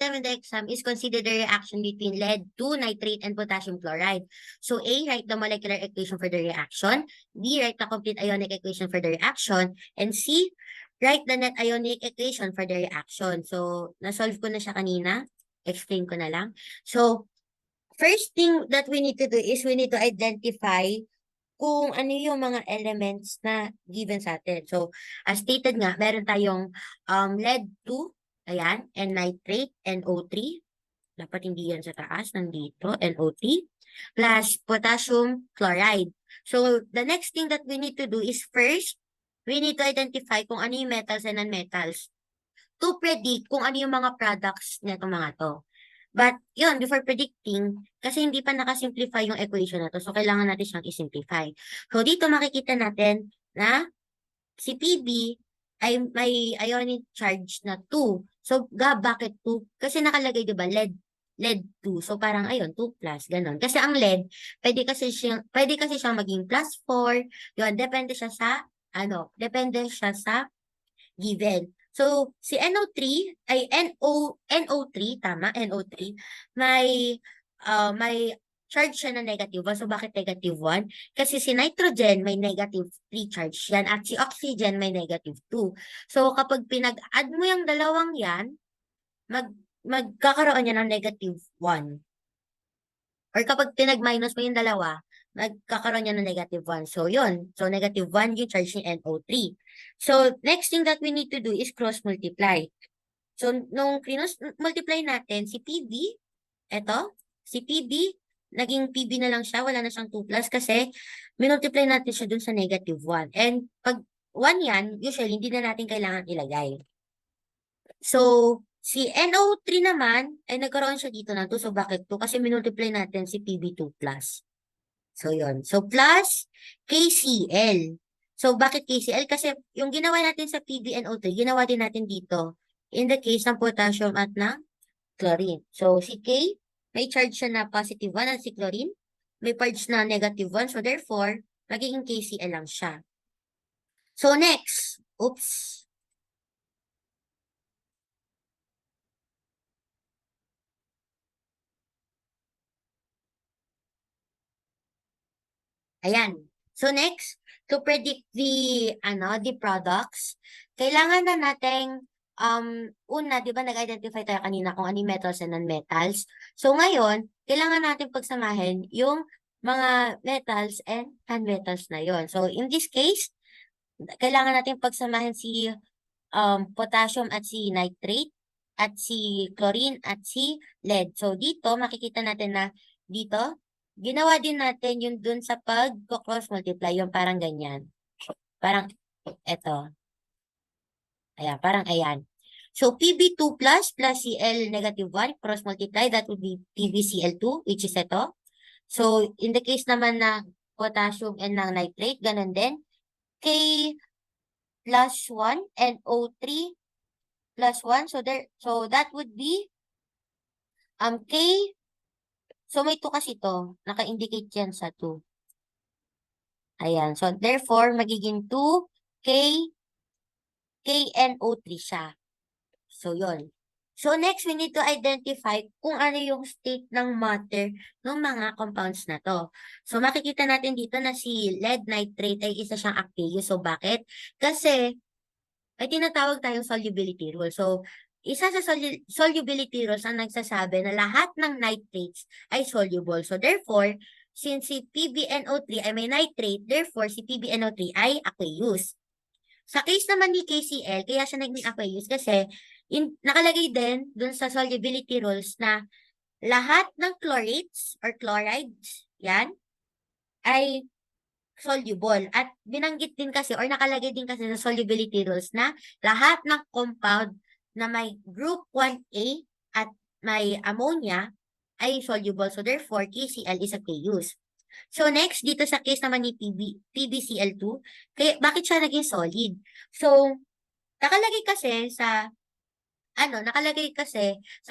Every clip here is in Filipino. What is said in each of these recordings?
item in the exam is consider the reaction between lead-2 nitrate and potassium chloride. So A, write the molecular equation for the reaction. B, write the complete ionic equation for the reaction. And C, write the net ionic equation for the reaction. So, nasolve ko na siya kanina. Explain ko na lang. So, first thing that we need to do is we need to identify kung ano yung mga elements na given sa atin. So, as stated nga, meron tayong lead-2, ayan, and nitrate, NO3. Dapat hindi yan sa taas, nandito, NO3, plus potassium chloride. So, the next thing that we need to do is first, we need to identify kung ano yung metals and non-metals to predict kung ano yung mga products nito mga to. But, yun, before predicting, kasi hindi pa nakasimplify yung equation na to, so kailangan natin siyang isimplify. So, dito makikita natin na si PB ay may ionic charge na 2. So, bakit 2? Kasi nakalagay, di ba, lead 2. So, parang, ayun, 2 plus, ganon. Kasi ang lead, pwede kasi siyang maging plus 4. Yun, depende siya sa given. So, si NO3 ay NO3, tama, NO3, may charge siya na negative 1. So, bakit negative 1? Kasi si nitrogen may negative 3 charge yan at si oxygen may negative 2. So, kapag pinag-add mo yung dalawang yan, magkakaroon yan ng negative 1. Or kapag pinag-minus mo yung dalawa, magkakaroon yan ng negative 1. So, yun. So, negative 1 yung charge ni NO3. So, next thing that we need to do is cross-multiply. So, nung cross-multiply natin, si PB, si PB, naging PB na lang siya, wala na siyang 2 plus kasi minultiply natin siya dun sa negative 1. And pag 1 yan, usually, hindi na natin kailangan ilagay. So, si NO3 naman, ay nagkaroon siya dito ng 2. So, bakit 2? Kasi minultiply natin si PB2 plus. So, yun. So, plus KCl. So, bakit KCl? Kasi yung ginawa natin sa PbNO3, ginawa din natin dito in the case ng potassium at ng chlorine. So, si K, may charge siya na positive 1 at si chlorine, may charge na negative 1. So, therefore, magiging KCl lang siya. So, next. Oops. Ayan. So next, to predict the products, kailangan na nating una, 'di ba nag-identify tayo kanina kung ano yung metals and non-metals. So ngayon, kailangan natin pagsamahin yung mga metals and non-metals na yon. So in this case, kailangan natin pagsamahin si potassium at si nitrate at si chlorine at si lead. So dito makikita natin na dito ginawa din natin yung dun sa pag-cross multiply, yung parang ganyan. Parang eto. Ayan, parang ayan. So Pb2 plus Cl negative 1 cross multiply, that would be PbCl2, which is ito. So in the case naman na potassium and ng nitrate, ganun din. K plus 1 and O3 plus 1. So that would be K. So may 2 kasi to. Naka-indicate yan sa 2. Ayan. So therefore, magiging 2 KNO3 siya. So yun. So next, we need to identify kung ano yung state ng matter ng mga compounds na to. So makikita natin dito na si lead nitrate ay isa siyang aqueous. So bakit? Kasi ay tinatawag tayong solubility rule. So, isa sa solubility rules ang nagsasabi na lahat ng nitrates ay soluble. So, therefore, since si PbNO3 ay may nitrate, therefore, si PbNO3 ay aqueous. Sa case naman ni KCl, kaya siya naging aqueous kasi nakalagay din dun sa solubility rules na lahat ng chlorates or chlorides, yan, ay soluble. At binanggit din kasi or nakalagay din kasi sa solubility rules na lahat ng compound na may group 1A at may ammonia ay soluble. So therefore, KCl is aqueous. So next, dito sa case naman ni PbCl2, bakit siya naging solid? So, nakalagay kasi sa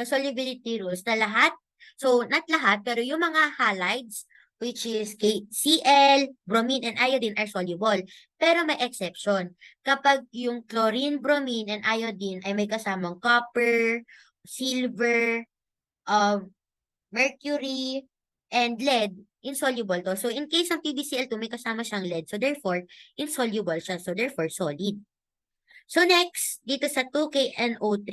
solubility rules na lahat, so not lahat, pero yung mga halides, which is Cl, bromine, and iodine are soluble. Pero may exception. Kapag yung chlorine, bromine, and iodine ay may kasamang copper, silver, um, mercury, and lead, insoluble to. So, in case ng PbCl2, may kasama siyang lead. So, therefore, insoluble siya. So, therefore, solid. So, next, dito sa 2KNO3.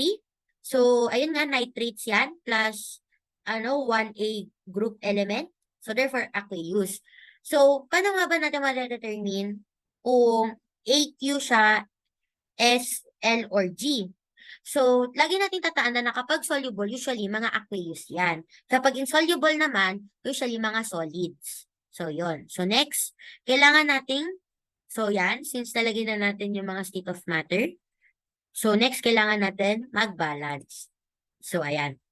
So, ayun nga, nitrates yan, plus, 1A group element. So, therefore, aqueous. So, paano nga ba natin ma-determine kung AQ siya, S, L, or G? So, lagi natin tatandaan na kapag soluble, usually mga aqueous yan. Kapag insoluble naman, usually mga solids. So, yon. So, next, kailangan nating, so yan, since nalagay na natin yung mga state of matter, so next, kailangan natin mag-balance. So, ayan.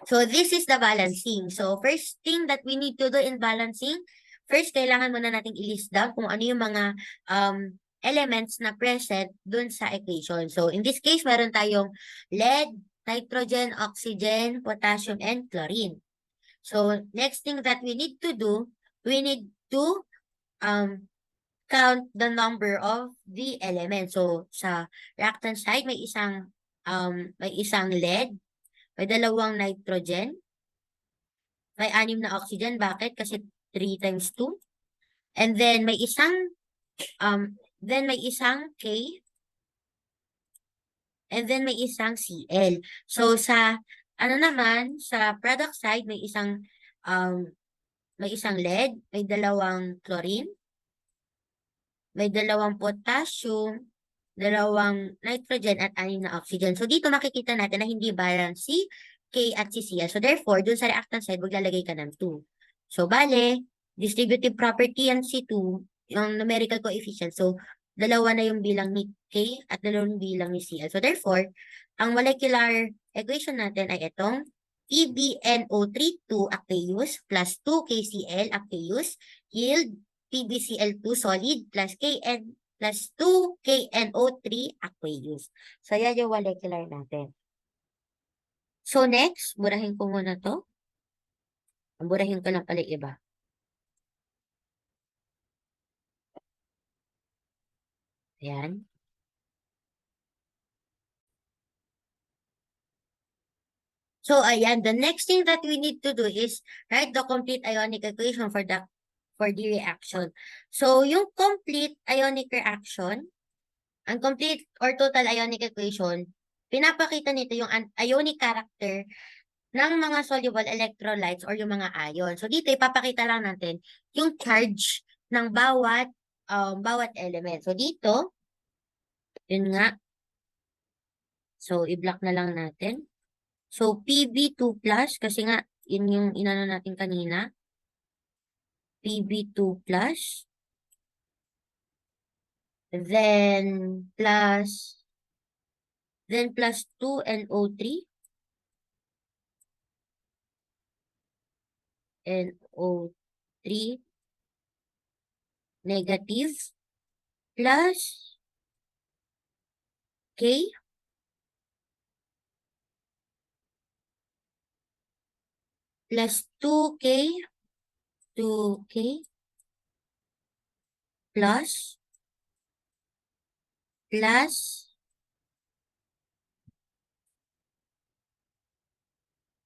So, this is the balancing. So, first thing that we need to do in balancing, first, kailangan muna nating i-list down kung ano yung mga elements na present dun sa equation. So, in this case, meron tayong lead, nitrogen, oxygen, potassium, and chlorine. So, next thing that we need to do, we need to um, count the number of the elements. So, sa reactant side, may isang lead, may dalawang nitrogen, may 6 na oxygen. Bakit? Kasi 3 times 2. And then may isang K, and then may isang Cl. So, sa product side, um, may isang lead, may dalawang chlorine, may dalawang potassium, dalawang nitrogen at 6 na oxygen. So, dito makikita natin na hindi balance si K at si Cl. So, therefore, dun sa reactant side, maglalagay ka ng 2. So, bale, distributive property yan si 2, yung numerical coefficient. So, dalawa na yung bilang ni K at dalawang bilang ni Cl. So, therefore, ang molecular equation natin ay itong PbNO32 aqueous plus 2KCl aqueous yield PbCl2 solid plus Kn plus 2KNO3 aqueous. So, yan yung molecular natin. So, next, burahin ko muna to. Burahin ko lang pala yung iba. Ayan. So, ayan, the next thing that we need to do is write the complete ionic equation for the reaction. So, yung complete ionic reaction, ang complete or total ionic equation, pinapakita nito yung ionic character ng mga soluble electrolytes or yung mga ion. So, dito ipapakita lang natin yung charge ng bawat element. So, dito, yun nga. So, i-block na lang natin. So, Pb2 plus, kasi nga, yun yung inano natin kanina. Pb2 plus. Then, plus 2NO3. NO3 negative plus K plus 2K plus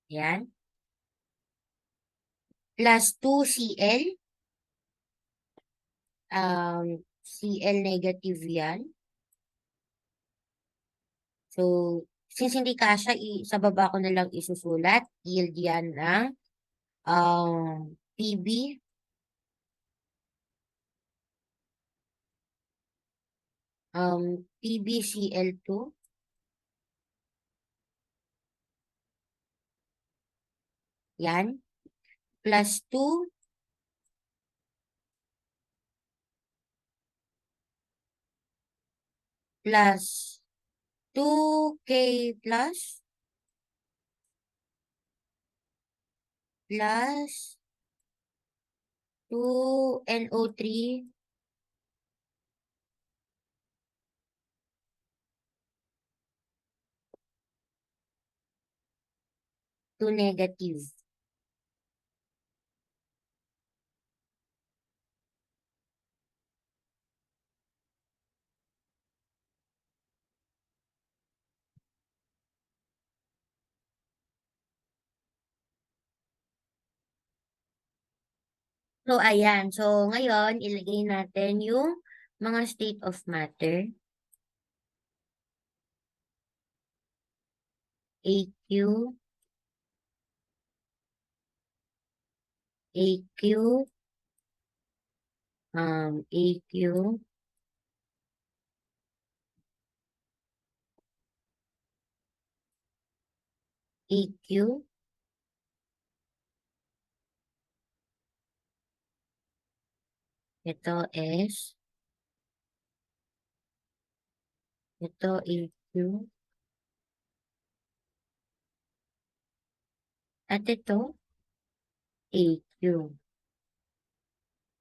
yan, plus 2Cl, Cl negative yan. So, since hindi kasha, sa baba ko na lang isusulat, yield yan na Pb PbCl2 yan, plus 2 plus 2K plus 2NO3 to negative. So, ayan. So, ngayon, ilagay natin yung mga state of matter. AQ, AQ, AQ, EQ, ito S, ito EQ, at ito AQ.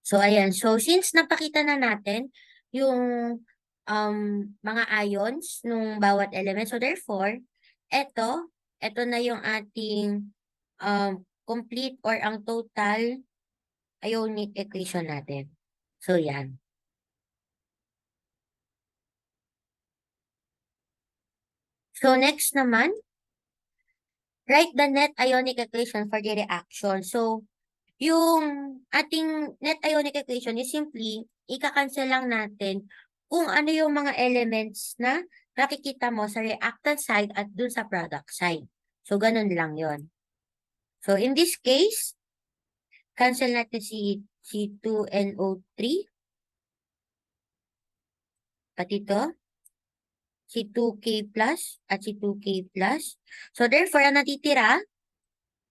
So, ayan. So, since napakita na natin yung mga ions nung bawat element, so therefore, eto na yung ating complete or ang total ionic equation natin. So, yan. So, next naman, write the net ionic equation for the reaction. So, yung ating net ionic equation is simply, ika-cancel lang natin kung ano yung mga elements na nakikita mo sa reactant side at dun sa product side. So, ganun lang yon. So, in this case, cancel natin si 2NO3, pati ito, si 2K plus at si 2K plus. So, therefore, ang natitira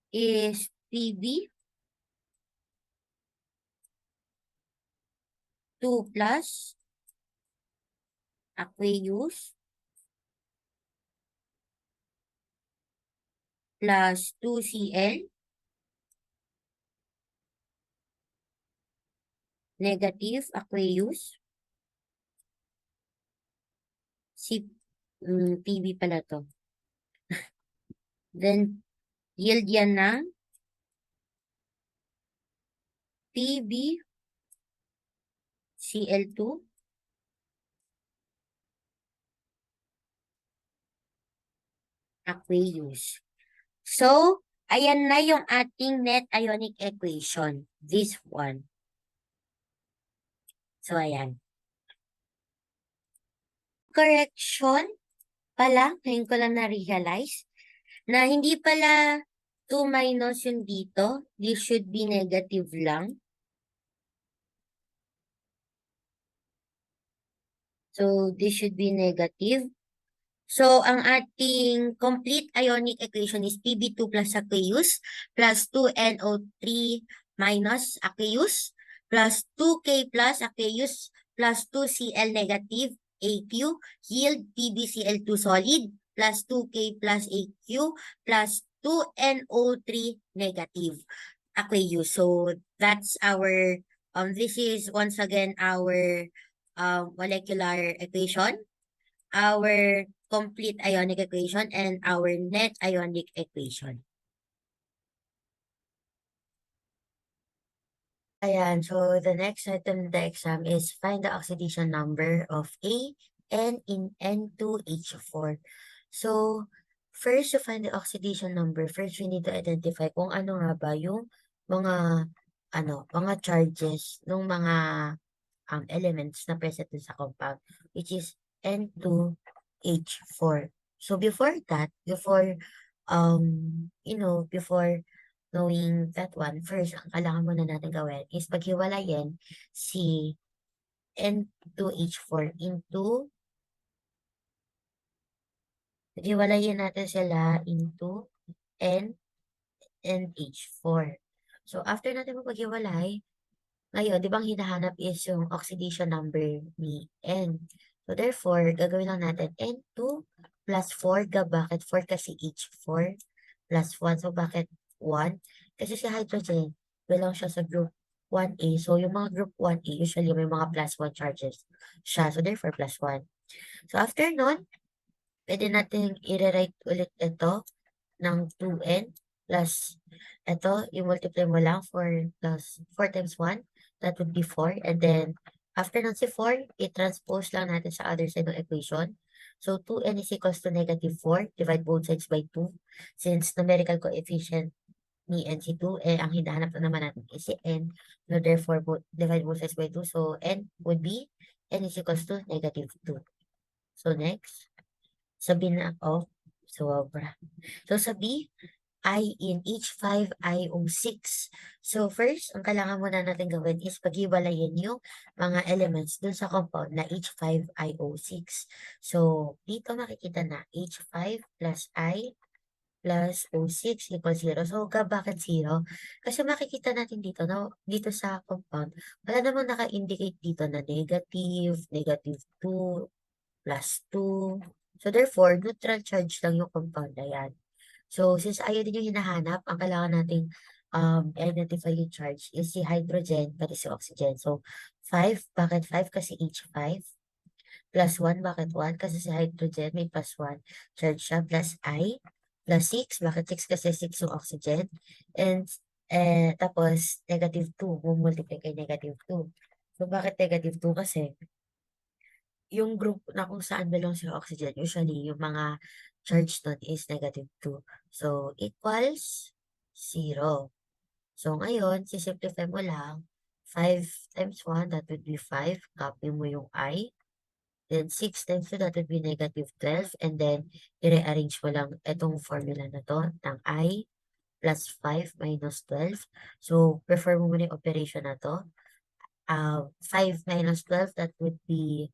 is PB 2 plus aqueous plus 2Cl negative aqueous si PB pala to. Then, yield yan ng PB Cl2 aqueous. So, ayan na yung ating net ionic equation. This one. So, ayan. Correction pala, ngayon ko lang na-realize, na hindi pala 2 minus yung dito. This should be negative lang. So, this should be negative. So, ang ating complete ionic equation is Pb2 plus aqueous plus 2NO3 minus aqueous plus 2K plus aqueous plus 2Cl negative AQ yield PbCl2 solid plus 2K plus AQ plus 2NO3 negative aqueous. So, that's our, this is once again our molecular equation, our complete ionic equation, and our net ionic equation. Ayan, so the next item in the exam is find the oxidation number of A, N in N2H4. So, first to find the oxidation number, first we need to identify kung ano nga ba yung mga mga charges ng mga elements na present dun sa compound, which is N2H4. So before that, before knowing that one, first, ang kailangan muna natin gawin is paghiwalayin si N2H4 into, paghiwalayin natin sila into N and H4. So after natin mapaghiwalay, ngayon, di ba ang hinahanap is yung oxidation number ni N. So, therefore, gagawin lang natin N2 plus 4. Bakit 4? Kasi H4 plus 1. So, bakit 1? Kasi si hydrogen, belong siya sa group 1A. So, yung mga group 1A, usually may mga plus 1 charges siya. So, therefore, plus 1. So, after nun, pwede natin i-rewrite ulit ito ng 2N plus ito, i-multiply mo lang 4 plus 4 times 1. That would be 4. And then, after nun si 4, i-transpose lang natin sa other side ng equation. So, 2n is equals to negative 4. Divide both sides by 2. Since numerical coefficient ni NC2, eh, ang hinahanap na naman natin is si N. So, therefore, divide both sides by 2. So, N would be, N is equals to negative 2. So, next, sabi na ako, sobra. So, sa B, I in H5, IO6. So, first, ang kailangan muna natin gawin is paghiwalayin yung mga elements dun sa compound na H5, IO6. So, dito makikita na H5 plus I plus O6 equals 0. So, bakit 0? Kasi makikita natin dito, no? Dito sa compound, wala namang naka-indicate dito na negative, negative 2, plus 2. So, therefore, neutral charge lang yung compound na yan. So, since ayaw din yung hinahanap, ang kailangan nating identify yung charge is si hydrogen, pati si oxygen. So, 5, bakit 5? Kasi H5. Plus 1, bakit 1? Kasi si hydrogen may plus 1 charge siya. Plus I. Plus 6, bakit 6? Kasi 6 yung oxygen. And, tapos, negative 2, multiply kay negative 2. So, bakit negative 2? Kasi, yung group na kung saan belong si oxygen, usually, yung mga charge nun is negative 2. So, equals 0. So, ngayon, sisimplify mo lang, 5 times 1, that would be 5. Copy mo yung I. Then, 6 times 2, that would be negative 12. And then, i-rearrange mo lang itong formula na to, ng I plus 5 minus 12. So, perform mo muna yung operation na to. 5 minus 12, that would be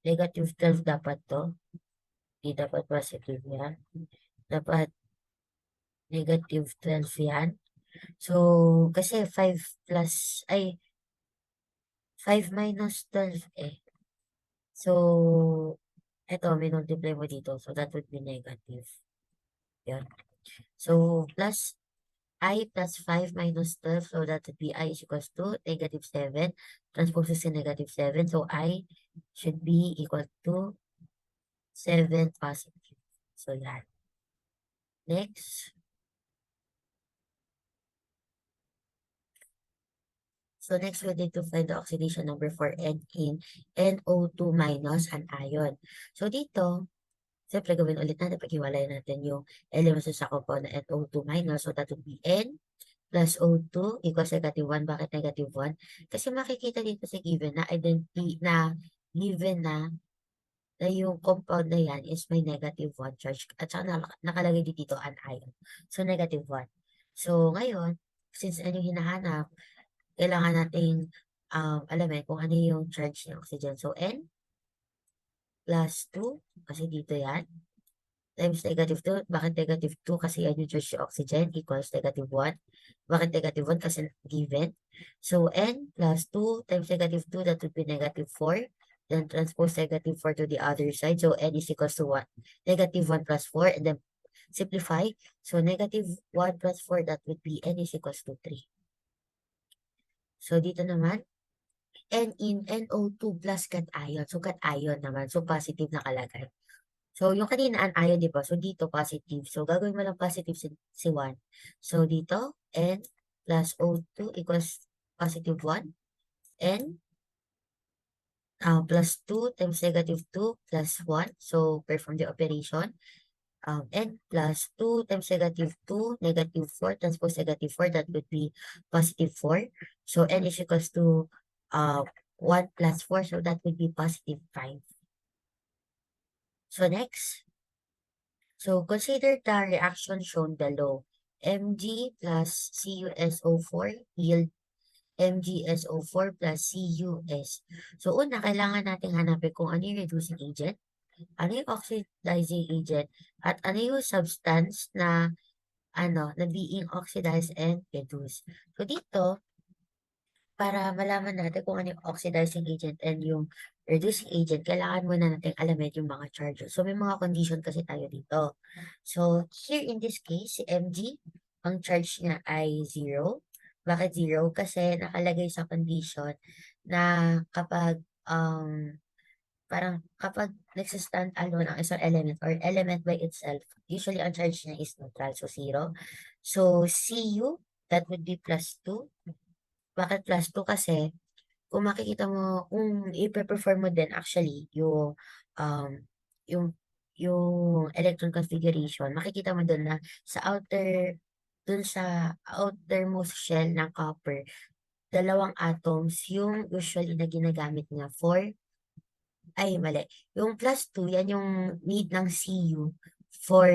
negative 12 dapat to. Di dapat positive yan. Dapat negative 12 yan. So, kasi 5 plus, 5 minus 12 eh. So, eto, minultiply mo dito. So, that would be negative. Yan. So, plus I plus 5 minus 12. So, that would be I is equals to negative 7. Transposes in negative 7. So, I should be equal to 7 positive. So, yan. Next. So, next we need to find the oxidation number for N in NO2 minus an ion. So, dito, siyempre gawin ulit natin, paghiwalayan natin yung elements sa compound na NO2 minus. So, that would be N plus O2 equals negative 1. Bakit negative 1? Kasi makikita dito sa given na given na yung compound na yan is may negative 1 charge. At saka nakalagay dito an ion. So, negative 1. So, ngayon, since ano yung hinahanap, kailangan nating alamin kung ano yung charge ng oxygen. So, N plus 2, kasi dito yan, times negative 2. Bakit negative 2? Kasi yan yung charge ng oxygen equals negative 1. Bakit negative 1? Kasi given. So, N plus 2 times negative 2, that would be negative 4. Then, transpose negative 4 to the other side. So, N is equals to 1. Negative 1 plus 4. And then, simplify. So, negative 1 plus 4, that would be N is equals to 3. So, dito naman, N in NO2 plus cation. So, cation naman. So, positive nakalagay. So, yung kanina anion, di ba? So, dito positive. So, gagawin mo lang positive si 1. So, dito, N plus O2 equals positive 1. N plus 2 times negative 2 plus 1. So, perform the operation. N plus 2 times negative 2, negative 4, transpose negative 4, that would be positive 4. So, N is equals to 1 plus 4, so that would be positive 5. So, next. So, consider the reaction shown below. Mg plus CuSO4 yield MgSO4 plus CuS. So, una, kailangan natin hanapin kung ano yung reducing agent, ano yung oxidizing agent, at ano yung substance na being oxidized and reduced. So, dito, para malaman natin kung ano yung oxidizing agent and yung reducing agent, kailangan muna natin alamin yung mga charges. So, may mga condition kasi tayo dito. So, here in this case, si Mg, ang charge niya ay 0. Bakit 0? Kasi nakalagay sa condition na parang kapag nagsistand alone ang isang element or element by itself, usually ang charge niya is neutral, so 0. So, Cu, that would be plus 2. Bakit plus 2? Kasi, kung makikita mo, kung i-perform mo din actually um, yung yung electron configuration, makikita mo dun na dun sa outermost shell ng copper, dalawang atoms yung usually na ginagamit niya for, ay mali, yung +2, yan yung need ng Cu for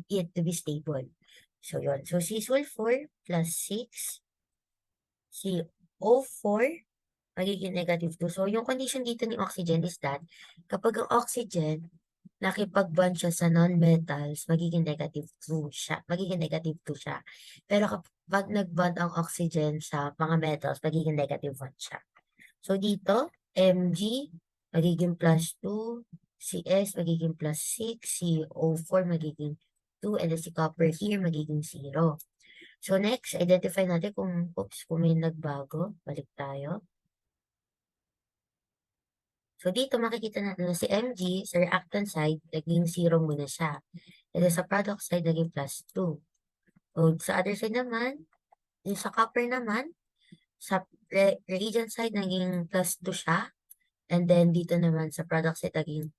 it to be stable. So yun, so C-sul-4 plus 6, CO4, magiging -2. So, yung condition dito ni oxygen is that kapag ang oxygen nakipag-bond siya sa non-metals, magiging -2 siya. Pero kapag nag-bond ang oxygen sa mga metals, magiging -1 siya. So, dito, Mg magiging +2, Cs magiging +6, CO4 magiging 2, and then si copper here magiging 0. So, next, identify natin kung may nagbago. Balik tayo. So, dito makikita natin na si Mg sa reactant side, naging 0 muna siya. And then sa product side, naging +2. So, sa other side naman, yung sa copper naman, sa reagent side, naging +2 siya. And then, dito naman sa product side, naging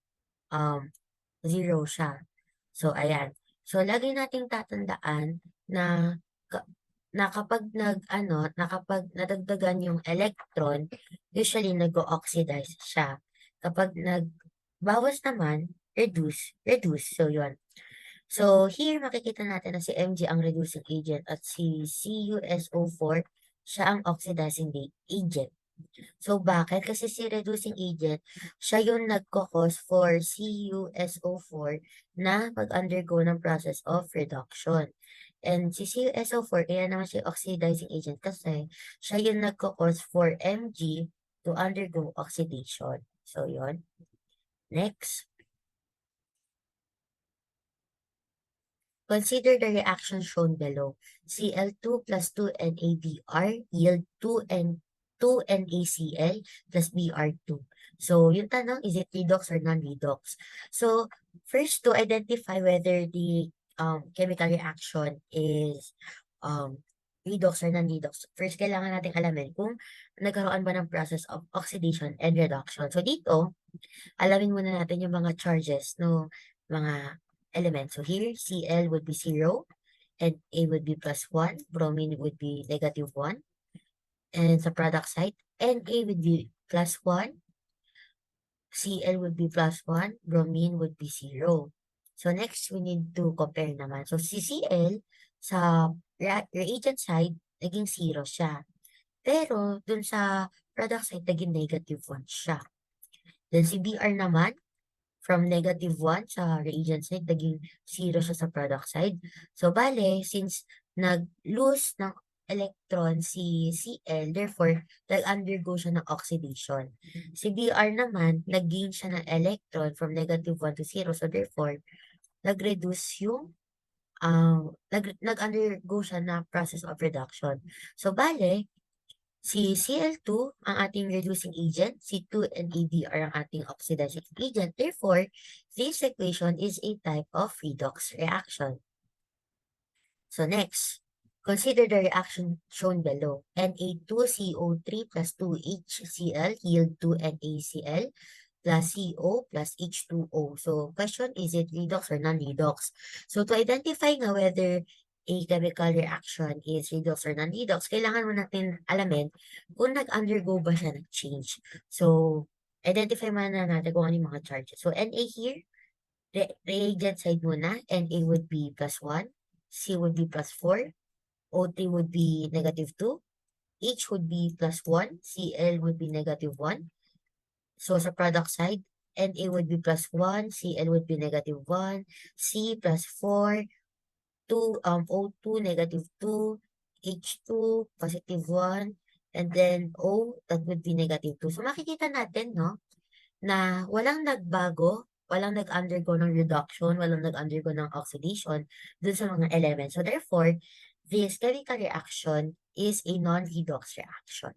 0 siya. So, ayan. So, lagi nating tatandaan na ka- na kapag nadagdagan yung electron, usually nag-oxidize siya. Kapag nagbawas naman, reduce. So, yun. So, here makikita natin na si Mg ang reducing agent at si CuSO4 siya ang oxidizing agent. So, bakit? Kasi si reducing agent, siya yung nagkakos for CuSO4 na mag-undergo ng process of reduction. And si CuSO4, kaya naman siya oxidizing agent kasi siya yung nagkakos for Mg to undergo oxidation. So, yun. Next. Consider the reaction shown below. Cl2 plus 2NaBr yield 2NaCl plus Br2. So, yung tanong, is it redox or non-redox? So, first to identify whether the chemical reaction is redox or non-redox, first kailangan natin alamin kung nagkaroon ba ng process of oxidation and reduction. So, dito, alamin muna natin yung mga charges, no, mga elements. So here, Cl would be 0, and A would be +1, bromine would be -1, and sa product side, Na would be +1, Cl would be +1, bromine would be 0. So next, we need to compare naman. So si Cl, sa reagent side, naging 0 siya. Pero dun sa product side, naging -1 siya. Then si Br naman, from -1 sa reagent side, naging 0 siya sa product side. So, bale, since nag-lose ng electron si Cl, therefore, nag-undergo siya ng oxidation. Si Br naman, nag-gain siya ng electron from -1 to 0. So, therefore, nag-reduce yung, nag-undergo siya na process of reduction. So, bale, si Cl2 ang ating reducing agent, C2 and AbR ang ating oxidizing agent. Therefore, this equation is a type of redox reaction. So next, consider the reaction shown below. Na2CO3 plus 2HCl yield 2NaCl plus CO plus H2O. So, question, is it redox or non-redox? So, to identify nga whether a chemical reaction is redox or non-redox, kailangan mo natin alamin kung nag-undergo ba siya ng change. So, identify muna natin kung ano yung mga charges. So, Na here, reagent side muna, Na would be +1, C would be +4, O3 would be -2, H would be +1, Cl would be -1. So, sa product side, Na would be +1, Cl would be -1, C +4, O2 -2, H2 +1, and then O, that would be -2. So, makikita natin, no, na walang nagbago, walang nag-undergo ng reduction, walang nag-undergo ng oxidation dun sa mga elements. So, therefore, this chemical reaction is a non-redox reaction.